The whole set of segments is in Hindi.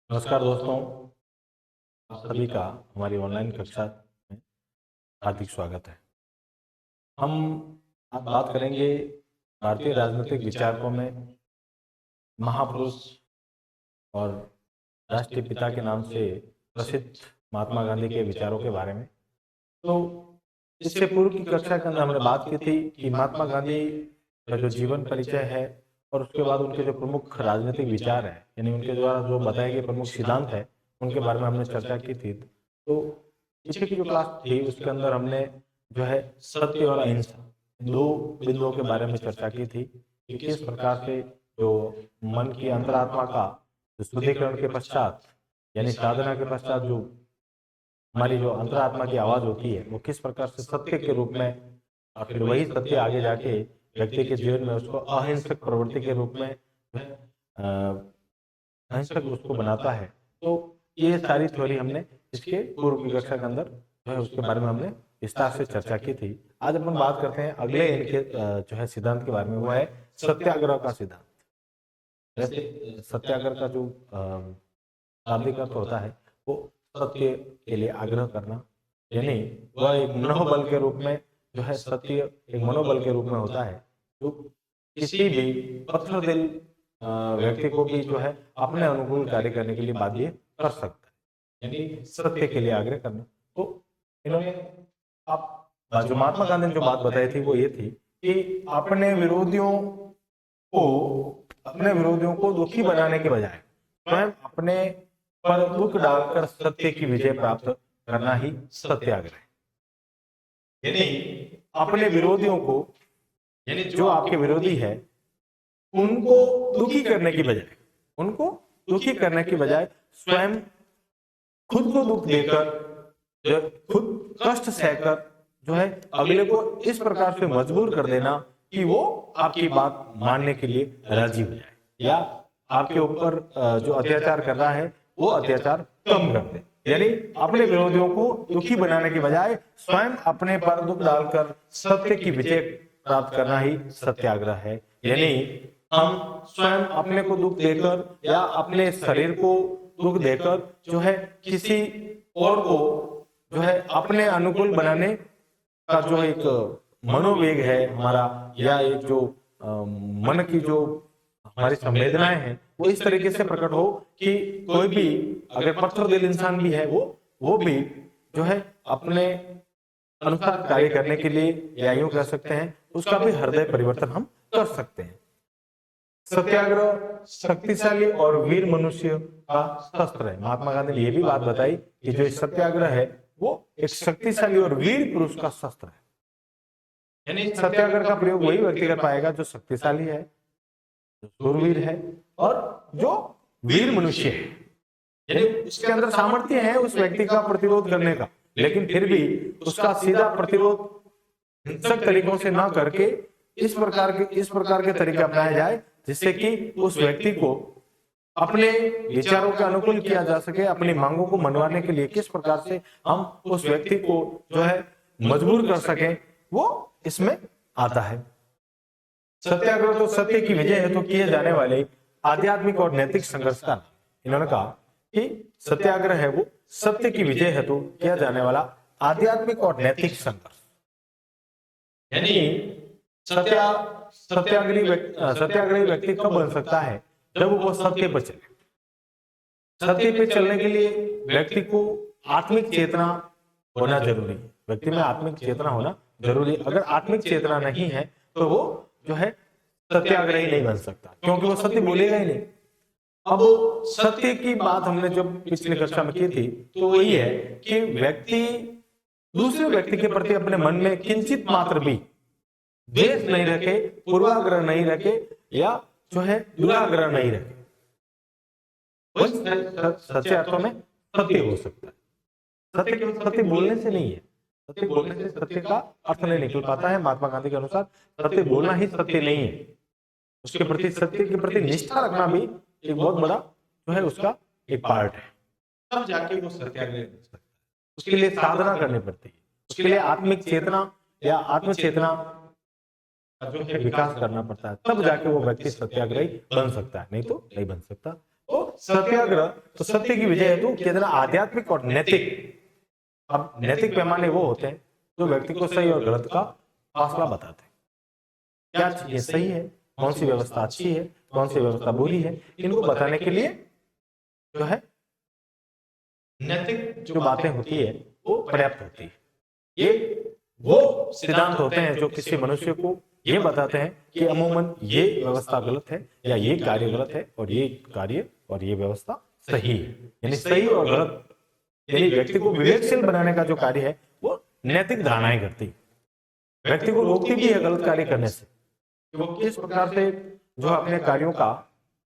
नमस्कार दोस्तों, आप सभी का हमारी ऑनलाइन कक्षा में हार्दिक स्वागत है। हम आज बात करेंगे भारतीय राजनीतिक विचारकों में महापुरुष और राष्ट्रीय पिता के नाम से प्रसिद्ध महात्मा गांधी के विचारों के बारे में। तो इससे पूर्व की कक्षा के अंदर हमने बात की थी कि महात्मा गांधी का जो जीवन परिचय है और उसके बाद उनके जो प्रमुख राजनीतिक विचार है, यानी उनके द्वारा जो बताए गए प्रमुख सिद्धांत है, उनके बारे में हमने चर्चा की थी। तो पीछे की जो क्लास थी उसके अंदर हमने जो है सत्य और अहिंसा दो बिंदुओं के बारे में चर्चा की थी कि किस प्रकार से जो मन की अंतरात्मा का जो शुद्धिकरण के पश्चात, यानी साधना के पश्चात जो हमारी जो अंतरात्मा की आवाज होती है वो किस प्रकार से सत्य के रूप में, और फिर वही सत्य आगे जाके व्यक्ति के जीवन में उसको अहिंसक प्रवृत्ति के रूप में अहिंसक उसको बनाता है। तो ये सारी थ्योरी हमने इसके पूर्व की कक्षा के अंदर जो है उसके बारे में हमने विस्तार से चर्चा की थी। आज अपन बात करते हैं अगले इनके जो है सिद्धांत के बारे में, वो है सत्याग्रह का सिद्धांत। वैसे सत्याग्रह का जो शाब्दिक अर्थ होता है वो सत्य के लिए आग्रह करना, यानी वह एक मनोबल के रूप में जो है सत्य एक मनोबल के रूप में होता है जो किसी भी पत्थर दिल व्यक्ति को भी जो है अपने अनुकूल कार्य करने के लिए बाध्य कर सकता है, यानी सत्य के लिए आग्रह करना। तो इन्होंने आप जो महात्मा गांधी ने जो बात बताई थी वो ये थी कि को अपने विरोधियों को दुखी बनाने के बजाय स्वयं अपने पर दुख डालकर सत्य की विजय प्राप्त करना ही सत्याग्रह है। यानी अपने विरोधियों को, यानी जो आपके विरोधी है उनको दुखी करने की बजाय स्वयं खुद को दुख देकर, खुद कष्ट सहकर जो है अगले को इस प्रकार से मजबूर कर देना कि वो आपकी बात मानने के लिए राजी हो जाए, या आपके ऊपर जो अत्याचार कर रहा है वो अत्याचार कम कर दे। यानी अपने विरोधियों को दुखी बनाने के बजाय स्वयं अपने पर दुख डालकर सत्य की विजय प्राप्त करना ही सत्याग्रह है। यानी हम स्वयं अपने को दुख देकर या अपने शरीर को दुख देकर जो है किसी और को जो है अपने अनुकूल बनाने का जो एक मनोवेग है हमारा, या एक जो मन की जो हमारी संवेदनाएं हैं वो इस तरीके से प्रकट हो कि कोई भी अगर पत्थर दिल इंसान भी है वो भी जो है अपने अनुसार कार्य करने के लिए, या यूं कह सकते हैं उसका भी हृदय परिवर्तन हम कर सकते हैं। सत्याग्रह शक्तिशाली और वीर मनुष्य का शस्त्र है। महात्मा गांधी ने यह भी बात बताई कि जो सत्याग्रह है वो एक शक्तिशाली और वीर पुरुष का शस्त्र है। यानी सत्याग्रह का प्रयोग वही व्यक्ति कर पाएगा जो शक्तिशाली है, जो शूरवीर है और जो वीर मनुष्य है। यानी उसके अंदर सामर्थ्य है उस व्यक्ति का प्रतिरोध करने का, लेकिन फिर भी उसका सीधा प्रतिरोध हिंसक तरीकों से ना करके इस प्रकार के तरीके अपनाए जाए जिससे कि उस व्यक्ति को अपने विचारों के अनुकूल किया जा सके, अपनी मांगों को मनवाने के लिए किस प्रकार से हम उस व्यक्ति को जो है मजबूर कर सके, वो इसमें आता है। सत्याग्रह तो सत्य की विजय है तो किए जाने वाले आध्यात्मिक और नैतिक संघर्ष का, इन्होंने कहा कि सत्याग्रह है वो सत्य की विजय है तो किया जाने वाला आध्यात्मिक और नैतिक संघर्ष। यानी सत्याग्रही व्यक्ति कब बन सकता है? जब वो सत्य पर चले। सत्य पे चलने के लिए व्यक्ति को आत्मिक चेतना होना जरूरी है। व्यक्ति में आत्मिक चेतना होना जरूरी। अगर आत्मिक चेतना नहीं है तो वो जो है सत्याग्रही नहीं बन सकता, क्योंकि वो सत्य बोलेगा ही नहीं। अब सत्य की बात हमने जब पिछली कक्षा में की थी तो वही है कि व्यक्ति दूसरे व्यक्ति के प्रति अपने मन में किंचित मात्र भी द्वेष नहीं रखे, पूर्वाग्रह नहीं रखे, या जो है दुराग्रह नहीं रखे, सच्चे अर्थों में सत्य हो सकता है। सत्य केवल सत्य बोलने से नहीं है, सत्य बोलने से सत्य का अर्थ नहीं निकल पाता है। महात्मा गांधी के अनुसार सत्य बोलना ही सत्य नहीं है, उसके प्रति सत्य के प्रति निष्ठा रखना भी एक बहुत बड़ा जो है उसका एक पार्ट है। तब जाके वो सत्याग्रह कर सकता है। उसके लिए साधना करनी पड़ती है, उसके लिए आत्मिक चेतना या आत्म चेतना जो है विकास करना पड़ता है, तब जाके वो व्यक्ति सत्याग्रही बन सकता है, नहीं तो नहीं बन सकता। तो सत्याग्रह तो सत्य की विजय हेतु किया जाना आध्यात्मिक और नैतिक। अब नैतिक पैमाने वो होते हैं जो व्यक्ति को सही और गलत का फासला बताते हैं, क्या चीजें सही है, कौन सी व्यवस्था अच्छी है, कौन सी व्यवस्था बुरी है, इनको बताने के लिए जो है नैतिक जो बातें होती है वो पर्याप्त होती है। ये वो सिद्धांत होते हैं जो किसी मनुष्य को ये बताते हैं कि अमूमन ये व्यवस्था गलत है या ये कार्य गलत है और ये कार्य और ये व्यवस्था सही है। यानी सही और गलत, यानी व्यक्ति को विवेकशील बनाने का जो कार्य है वो नैतिक धारणाएं करती है, व्यक्ति को रोकती भी है गलत कार्य करने से, वो किस प्रकार से जो अपने कार्यों का,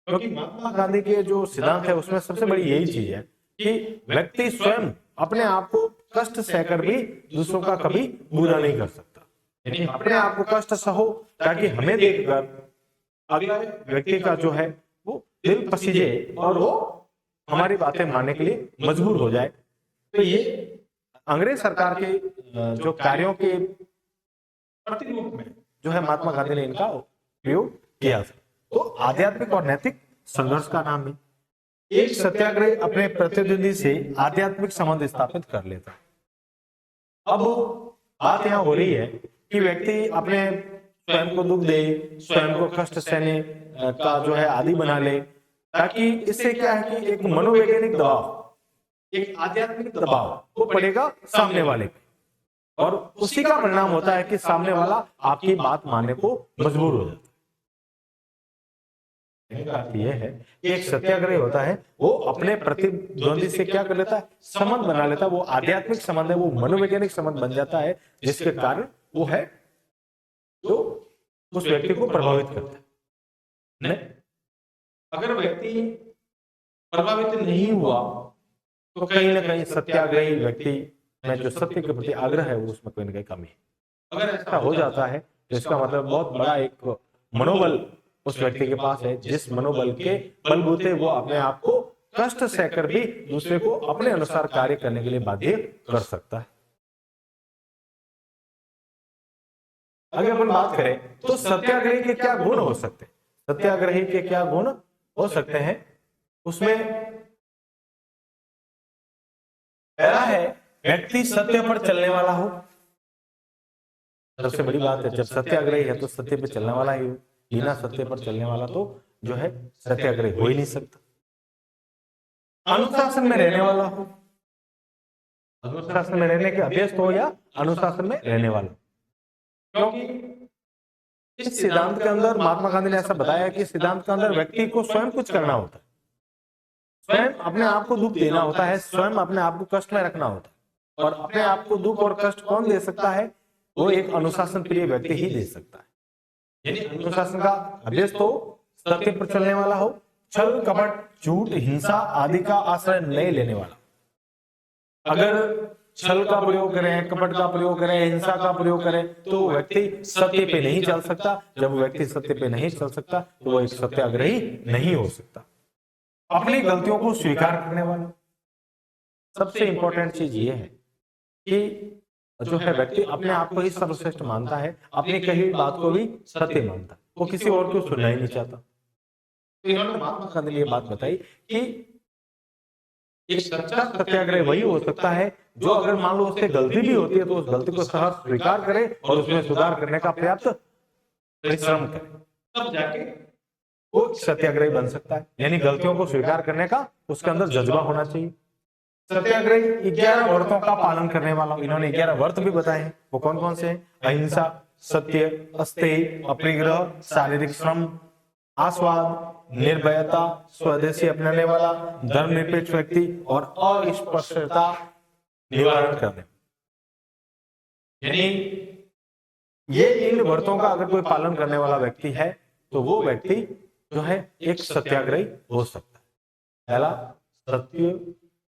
क्योंकि महात्मा गांधी के जो सिद्धांत है उसमें सबसे बड़ी यही चीज है कि व्यक्ति स्वयं अपने आप को कष्ट सहकर भी दूसरों का कभी बुरा नहीं कर सकता। यानी अपने आप को कष्ट सहो ताकि हमें देखकर अगला व्यक्ति का जो है वो दिल पसीजे और वो हमारी बातें मानने के लिए मजबूर हो जाए। तो ये अंग्रेज सरकार के जो कार्यों के प्रतिरूप में जो है महात्मा गांधी ने इनका उपयोग किया था। तो आध्यात्मिक और नैतिक संघर्ष का नाम है। एक सत्याग्रही अपने प्रतिद्वंदी से आध्यात्मिक संबंध स्थापित कर लेता। अब बात यहां हो रही है कि व्यक्ति अपने स्वयं को दुख दे, स्वयं को कष्ट सहने का जो है आदी बना ले, ताकि इससे क्या है कि एक मनोवैज्ञानिक दबाव, एक आध्यात्मिक दबाव वो पड़ेगा सामने वाले पे, और उसी का परिणाम होता है कि सामने वाला आपकी बात मानने को मजबूर हो जाता है। यह है कि एक सत्याग्रही होता है वो अपने प्रतिद्वंदी से क्या कर लेता है, संबंध बना लेता है। वो आध्यात्मिक संबंध है, वो मनोवैज्ञानिक संबंध बन जाता है, जिसके कारण वो है जो उस व्यक्ति को प्रभावित करता है। नहीं, अगर व्यक्ति प्रभावित नहीं हुआ तो कहीं ना कहीं सत्याग्रही व्यक्ति में जो सत्य के प्रति आग्रह है वो उसमें कोई ना कहीं कमी है। अगर ऐसा हो जाता है तो इसका मतलब बहुत बड़ा एक मनोबल उस व्यक्ति के पास है, जिस मनोबल के बलबूते वो अपने आप को कष्ट सहकर भी दूसरे को अपने अनुसार कार्य करने के लिए बाध्य कर सकता है। अगर अपन बात करें तो सत्याग्रही के क्या गुण हो सकते हैं, सत्याग्रही के क्या गुण हो सकते हैं, उसमें पहला है व्यक्ति सत्य पर चलने वाला हो। सबसे बड़ी बात है, जब सत्याग्रही है तो सत्य पर चलने वाला ही हो, बिना सत्य पर चलने वाला तो जो है सत्याग्रही हो ही नहीं सकता। अनुशासन में रहने वाला हो, अनुशासन में रहने के अभ्यस्त हो या अनुशासन में रहने वाला, क्योंकि इस सिद्धांत के अंदर महात्मा गांधी ने ऐसा बताया कि सिद्धांत के अंदर व्यक्ति को स्वयं कुछ करना होता है, स्वयं अपने आप को दुख देना होता है, स्वयं अपने आप को कष्ट में रखना होता है। और अपने आप को दुख और कष्ट कौन दे सकता है, वो एक अनुशासन प्रिय व्यक्ति ही दे सकता है। यानी अनुशासन का अभ्यस्त हो, सत्य पर चलने वाला हो, छल कपट झूठ हिंसा आदि का आश्रय नहीं लेने वाला। अगर छल का प्रयोग करें, कपट का प्रयोग करें, हिंसा का प्रयोग करें तो व्यक्ति सत्य पे नहीं चल सकता। जब व्यक्ति सत्य पे नहीं चल सकता तो वो एक सत्याग्रही नहीं हो सकता। अपनी गलतियों को स्वीकार करने वाला, सबसे इंपॉर्टेंट चीज ये है कि जो है व्यक्ति अपने आप को ही सर्वश्रेष्ठ मानता है, अपनी कही हुई बात को भी सत्य मानता है, वो किसी और को सुनना ही नहीं चाहता। तो इन्होंने महात्मा गांधी ने ये बात बताई कि एक सच्चा सत्याग्रह वही हो सकता है जो अगर मान लो उससे गलती भी होती है तो उस गलती को सहर्ष स्वीकार करे और उसमें सुधार करने का पर्याप्त परिश्रम करे, तब जाके वो सत्याग्रही बन सकता है। यानी गलतियों को स्वीकार करने का उसके अंदर जज्बा होना चाहिए। सत्याग्रही 11 व्रतों का पालन करने वाला, इन्होंने 11 व्रत भी बताए हैं, वो कौन कौन से हैं, अहिंसा, सत्य, अस्तेय, अपरिग्रह, शारीरिक श्रम, आस्वाद, निर्भयता, स्वदेशी अपनाने वाला, धर्मनिरपेक्ष व्यक्ति और अस्पृश्यता निवारण करने। यानी ये इन व्रतों का अगर कोई पालन करने वाला व्यक्ति है तो वो व्यक्ति जो है एक सत्याग्रही हो सकता है। पहला सत्य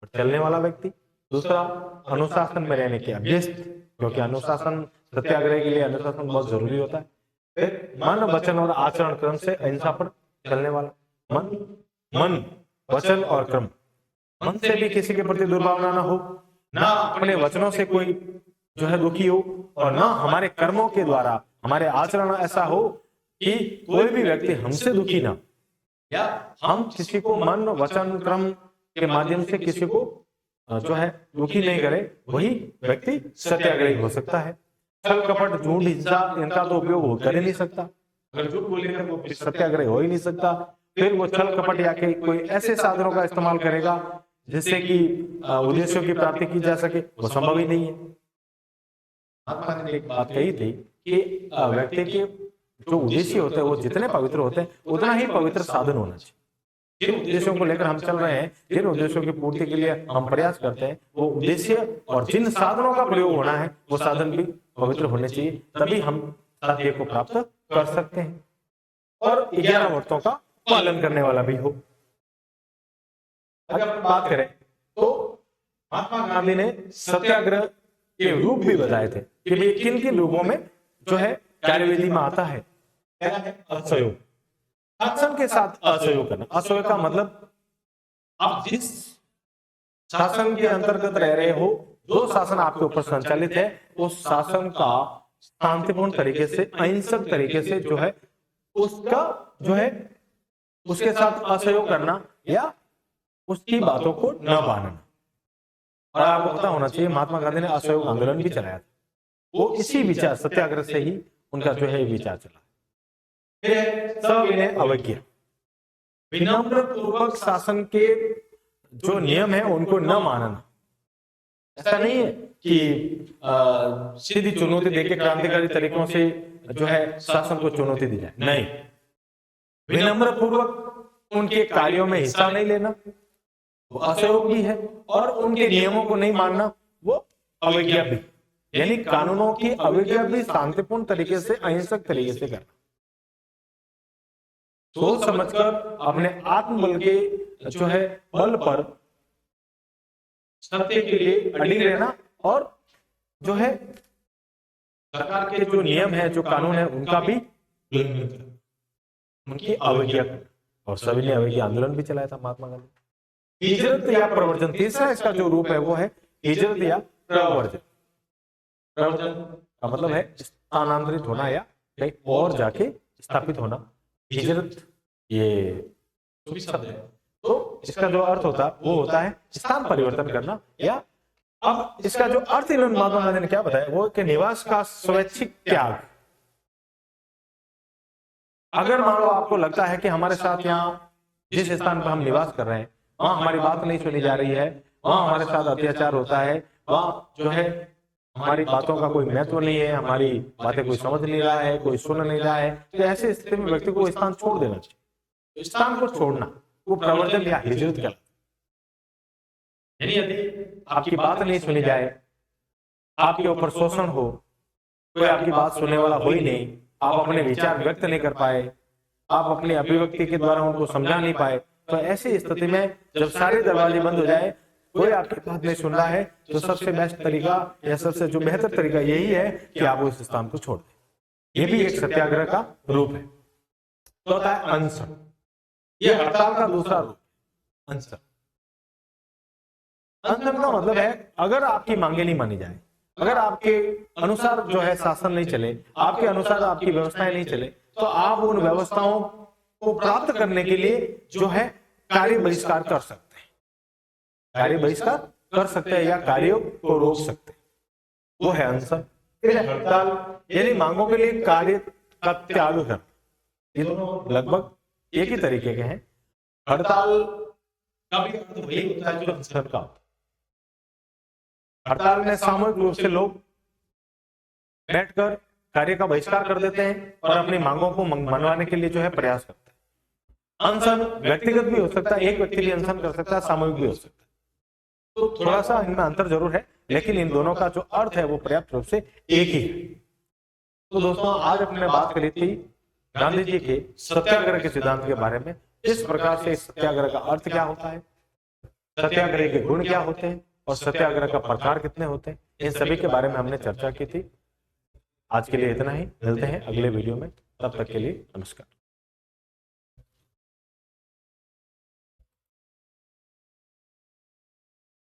पर चलने वाला व्यक्ति, दूसरा अनुशासन में रहने के अभ्यस्त, क्योंकि अनुशासन सत्याग्रह के लिए अनुशासन बहुत जरूरी होता है। फिर मन वचन और आचरण क्रम से अहिंसा पर चलने वाला, मन वचन और क्रम, मन से भी किसी के प्रति दुर्भावना ना हो, ना अपने वचनों से कोई जो है दुखी हो, और ना हमारे कर्मों के द्वारा हमारे आचरण ऐसा हो कि कोई भी व्यक्ति हमसे दुखी ना, या हम किसी को मन वचन क्रम के माध्यम से किसी को जो है दुखी नहीं करे, वही व्यक्ति सत्याग्रही हो सकता है। छल कपट झूठ हिंसा इनका तो उपयोग वो कर ही नहीं सकता। अगर झूठ बोलेगा तो फिर सत्याग्रही हो ही नहीं सकता। फिर वो छल कपट या कोई ऐसे साधनों का इस्तेमाल करेगा जिससे कि उद्देश्यों की प्राप्ति की जा सके, वो संभव ही नहीं है। महात्मा ने एक बात कही थी कि व्यक्ति के जो उद्देश्य होते हैं वो जितने पवित्र होते हैं उतना ही पवित्र साधन होना चाहिए। जिन उद्देश्यों को लेकर हम चल रहे हैं, जिन उद्देश्यों की पूर्ति के लिए हम प्रयास करते हैं, वो उद्देश्य और जिन साधनों का प्रयोग होना है वो साधन भी पवित्र होने चाहिए, तभी हम साध्य को प्राप्त कर सकते हैं और 11 व्रतों का पालन करने वाला भी हो। अगर बात करें तो महात्मा गांधी ने सत्याग्रह के रूप भी बताए थे कि भाई किन किन रूपों में जो है कार्यविधि में आता है। असहयोग, शासन के साथ असहयोग करना। असहयोग का मतलब आप जिस शासन के अंतर्गत रह रहे हो, जो शासन आपके ऊपर संचालित है, उस शासन का शांतिपूर्ण तरीके से, अहिंसक तरीके से जो है उसका जो है उसके साथ असहयोग करना या उसकी बातों को न मानना। और आपको पता होना चाहिए महात्मा गांधी ने असहयोग आंदोलन भी चलाया था। वो इसी विचार सत्याग्रह से ही उनका जो है विचार चला। सविनय अवज्ञा, विनम्र पूर्वक शासन के जो नियम है उनको न मानना। ऐसा नहीं है कि सीधी चुनौती देके क्रांतिकारी तरीकों से जो है शासन को चुनौती दी जाए, नहीं। विनम्र पूर्वक उनके कार्यों में हिस्सा नहीं लेना वो असहयोग भी है, और उनके नियमों को नहीं मानना वो अवज्ञा भी, यानी कानूनों की अवज्ञा भी शांतिपूर्ण तरीके से, अहिंसक तरीके से करना। सोच समझकर अपने आत्मबल के जो है बल पर सत्य के लिए अडिग रहना और जो है सरकार के जो नियम है, जो कानून है, उनका भी उनकी अवज्ञा करना। और सभी ने अवज्ञा आंदोलन भी चलाया था महात्मा गांधी। हिजरत या प्रवर्जन, तीसरा इसका जो रूप है वो है हिजरत या प्रवर्जन। प्रवर्जन का मतलब है स्थानांतरित होना या कहीं और जाके स्थापित होना। हिजरत ये शब्द है, तो इसका जो अर्थ होता है वो होता है स्थान परिवर्तन करना। या अब इसका जो अर्थ इन्होंने महात्मा गांधी ने क्या बताया, वो कि निवास का स्वैच्छिक त्याग। अगर मान लो आपको लगता है कि हमारे साथ यहाँ जिस स्थान पर हम निवास कर रहे हैं वहां हमारी बात नहीं सुनी जा रही है, वहां हमारे साथ अत्याचार होता है, वहां जो है हमारी बातों का कोई महत्व नहीं है, हमारी बातें कोई समझ नहीं रहा है, कोई सुन नहीं रहा है, तो ऐसी स्थिति में व्यक्ति को स्थान छोड़ देना चाहिए। स्थान को छोड़ना वो प्रवर्तन या हिजरत कहलाता है। यानी यदि आपकी बात नहीं सुनी जाए, आपके ऊपर शोषण हो, कोई आपकी बात सुनने वाला हो ही नहीं, आप अपने विचार व्यक्त नहीं कर पाए, आप अपनी अभिव्यक्ति के द्वारा उनको समझा नहीं पाए, तो ऐसी स्थिति में जब सारे दरवाजे बंद हो जाए, कोई आपकी बात नहीं सुन रहा है, तो सबसे बेस्ट तरीका या सबसे जो बेहतर तरीका यही है कि आप उस स्थान को छोड़ दें। ये भी एक सत्याग्रह का रूप है। तो होता है अनशन, ये हड़ताल का दूसरा रूप। अनशन, अनशन का मतलब है अगर आपकी मांगे नहीं मानी जाए, अगर आपके अनुसार जो है शासन नहीं चले, आपके अनुसार आपकी व्यवस्थाएं नहीं चले, तो आप उन व्यवस्थाओं को प्राप्त करने के लिए जो है कार्य बहिष्कार कर सकते हैं। कार्य बहिष्कार कर सकते हैं या कार्यों को रोक सकते हैं, वो है अनशन। फिर हड़ताल, यानी मांगों के लिए कार्य का त्याग करना। ये दोनों लगभग एक ही तरीके के हैं। हड़ताल का भी अर्थ वही होता है जो अनशन का होता है। हड़ताल में सामूहिक रूप से लोग बैठकर कार्य का बहिष्कार कर देते हैं और अपनी मांगों को मनवाने के लिए जो है प्रयास करते हैं। अनशन व्यक्तिगत भी हो सकता है, एक व्यक्ति भी अनशन कर सकता है, सामूहिक भी हो सकता है। तो थोड़ा सा इनमें अंतर जरूर है, लेकिन इन दोनों का जो अर्थ है वो पर्याप्त रूप से एक ही है। तो दोस्तों आज अपने बात करी थी गांधी जी के सत्याग्रह के सिद्धांत के बारे में। इस प्रकार से सत्याग्रह का अर्थ क्या होता है, सत्याग्रह के गुण क्या होते हैं और सत्याग्रह का प्रकार कितने होते हैं, इन सभी के बारे में हमने चर्चा की थी। आज के लिए इतना ही, मिलते हैं अगले वीडियो में, तब तक के लिए नमस्कार।